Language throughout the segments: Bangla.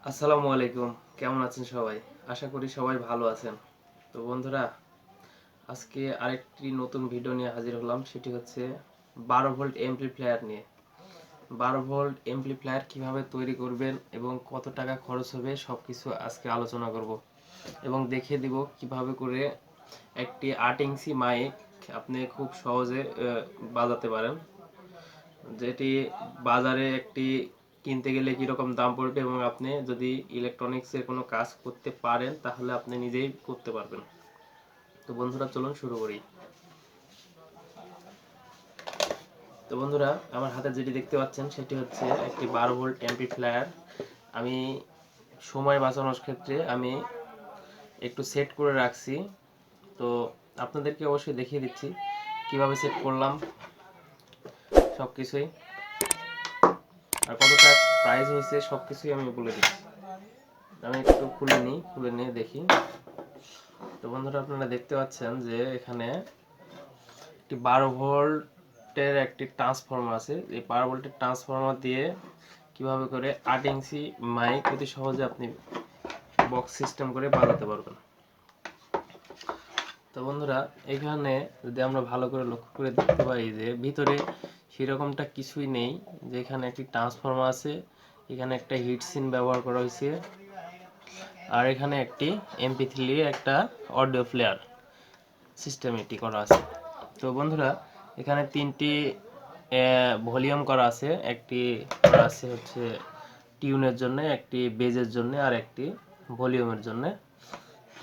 আসসালামু আলাইকুম। কেমন আছেন সবাই? আশা করি সবাই ভালো আছেন। তো বন্ধুরা, আজকে আরেকটি নতুন ভিডিও নিয়ে হাজির হলাম। সেটি হচ্ছে 12 ভোল্ট এমপ্লিফায়ার নিয়ে। 12 ভোল্ট এমপ্লিফায়ার কিভাবে তৈরি করবেন এবং কত টাকা খরচ হবে সবকিছু আজকে আলোচনা করব এবং দেখিয়ে দিব কিভাবে করে একটি 8 ইঞ্চি মাইক আপনি খুব সহজে বাজাতে পারেন, যেটি বাজারে একটি কিনতে গেলে কীরকম দাম পড়বে এবং আপনি যদি ইলেকট্রনিক্সের কোনো কাজ করতে পারেন তাহলে আপনি নিজেই করতে পারবেন। তো বন্ধুরা, চলুন শুরু করি। তো বন্ধুরা, আমার হাতে যেটি দেখতে পাচ্ছেন সেটি হচ্ছে একটি 12 ভোল্ট অ্যাম্প্লিফায়ার। আমি সময় বাঁচানোর ক্ষেত্রে আমি একটু সেট করে রাখছি। তো আপনাদেরকে অবশ্যই দেখিয়ে দিচ্ছি কিভাবে সেট করলাম সব কিছুই, আর কতটা প্রাইস হয়েছে সব কিছুই আমি বলে দিচ্ছি। আমি একটু খুলে নিয়ে দেখি। তো বন্ধুরা, আপনারা দেখতে পাচ্ছেন যে এখানে একটি 12 ভোল্টের একটি ট্রান্সফরমার আছে। এই 12 ভোল্টের ট্রান্সফরমার দিয়ে কিভাবে করে 8 ইঞ্চি মাইক অতি সহজে আপনি বক্স সিস্টেম করে বাজাতে পারবেন। তো বন্ধুরা, এখানে যদি আমরা ভালো করে লক্ষ্য করে দেখতে পাই যে ভিতরে সেরকমটা কিছুই নেই। যে এখানে একটি ট্রান্সফরমার আছে, এখানে একটা হিট সিন ব্যবহার করা হয়েছে, আর এখানে একটি MP3 একটা অডিও প্লেয়ার সিস্টেম এটি করা আছে। তো বন্ধুরা, এখানে তিনটি ভলিউম করা আছে। একটি করা আছে হচ্ছে টিউনের জন্য, একটি বেজের জন্য, আর একটি ভলিউমের জন্য।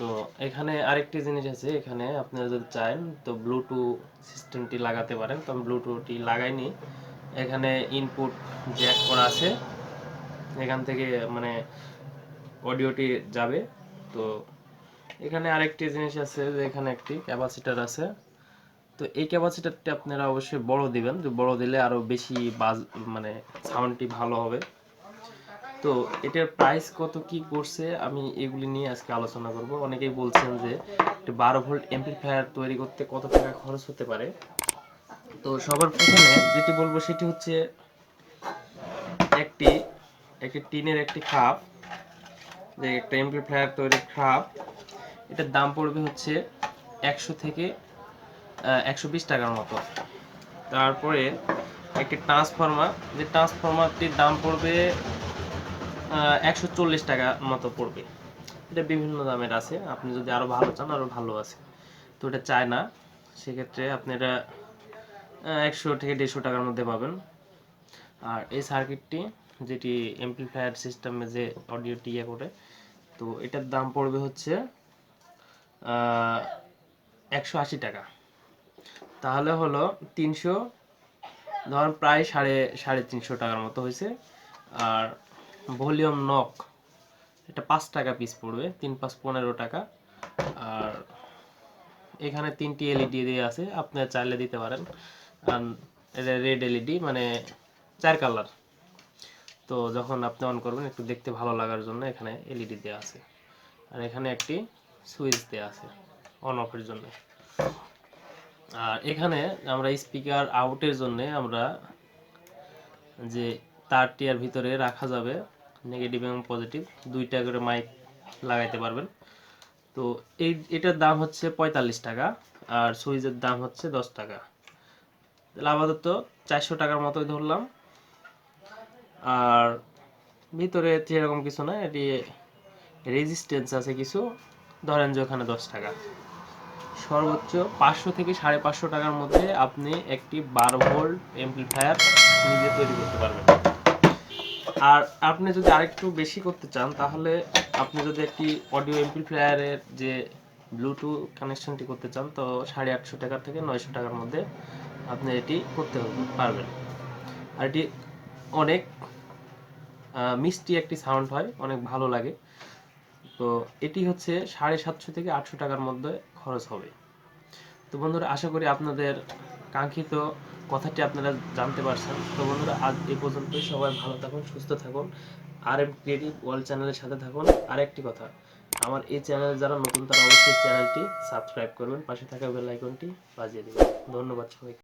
তো এখানে আরেকটি জিনিস আছে, এখানে আপনারা যদি চান তো ব্লুটুথ সিস্টেমটি লাগাতে পারেন। তো আমি ব্লুটুথটি লাগাইনি। এখানে ইনপুট জ্যাক করা আছে, এখান থেকে মানে অডিওটি যাবে। তো এখানে আরেকটি জিনিস আছে যে এখানে একটি ক্যাপাসিটার আছে। তো এই ক্যাপাসিটারটি আপনারা অবশ্যই বড় দিবেন, যে বড় দিলে আরো বেশি বাজ মানে সাউন্ডটি ভালো হবে। তো এটার প্রাইস কত কি পড়ছে আমি এগুলি নিয়ে আজকে আলোচনা করব। অনেকেই বলছেন যে 12 ভোল্ট এমপ্লিফায়ার তৈরি করতে কত টাকা খরচ হতে পারে। তো সবার প্রথমে যেটি বলবো সেটি হচ্ছে একটি একটি টিনের একটি খাপ, যে একটা এমপ্লিফায়ার তৈরির খাপ। এটার দাম পড়বে হচ্ছে 100 থেকে 120 টাকার মতো। তারপরে একটি ট্রান্সফরমার, যে ট্রান্সফরমারটির দাম পড়বে 140 টাকা মতো পড়বে। এটা বিভিন্ন দামের আছে, আপনি যদি আরও ভালো চান আরও ভালো আছে। তো এটা চায় না, সেক্ষেত্রে আপনি এটা 100 থেকে 150 টাকার মধ্যে পাবেন। আর এই সার্কিটটি, যেটি এমপ্লিফায়ার সিস্টেমে যে অডিওটি ইয়ে করে, তো এটার দাম পড়বে হচ্ছে 180 টাকা। তাহলে হলো 300, ধরেন প্রায় সাড়ে 300 টাকার মতো হয়েছে। আর ভলিউম নক, এটা 5 টাকা পিস পড়বে, 3 5 15 টাকা। আর এখানে 3টি এলইডি দিয়ে আছে, আপনি চাইলে দিতে পারেন। আর এটা রেড এলইডি, মানে 4 কালার। তো যখন আপনি অন করবেন একটু দেখতে ভালো লাগার জন্য এখানে এলইডি দেওয়া আছে। আর এখানে একটি সুইচ দেওয়া আছে অন অফের জন্য। আর এখানে আমরা স্পিকার আউটের জন্য আমরা যে তারটি এর ভিতরে রাখা যাবে, নেগেটিভ এবং পজিটিভ দুইটা করে মাইক লাগাইতে পারবেন। তো এটার দাম হচ্ছে 45 টাকা, আর সুইচের দাম হচ্ছে 10 টাকা। তাহলে আপাতত 400 টাকার মতোই ধরলাম। আর ভিতরে সেরকম কিছু না, এটি রেজিস্ট্যান্স আছে কিছু, ধরেন যে ওখানে 10 টাকা। সর্বোচ্চ 500 থেকে 550 টাকার মধ্যে আপনি একটি 12 ভোল্ট এমপ্লিফায়ার নিজে তৈরি করতে পারবেন। আর আপনি যদি আরেকটু বেশি করতে চান তাহলে আপনি যদি একটি অডিও এমপ্লিফায়ারের যে ব্লুটুথ কানেকশনটি করতে চান, তো 850 টাকা থেকে 900 টাকার মধ্যে আপনি এটি করতে পারবেন। আর এটি অনেক মিষ্টি একটি সাউন্ড হয়, অনেক ভালো লাগে। তো এটি হচ্ছে 750 থেকে 800 টাকার মধ্যে খরচ হবে। তো বন্ধুরা, আশা করি আপনাদের কাঙ্ক্ষিত কথাটি আপনারা জানতে পারছেন। তো বন্ধুরা, আজ এই পর্যন্তই। সবাই ভালো থাকুন, সুস্থ থাকুন, আর এম ক্রিয়েটিভ ওয়ার্ল্ড চ্যানেলের সাথে থাকুন। আরেকটি কথা, আমার এই চ্যানেলে যারা নতুন তারা অবশ্যই চ্যানেলটি সাবস্ক্রাইব করবেন, পাশে থাকা বেল আইকনটি বাজিয়ে দেবেন। ধন্যবাদ সবাইকে।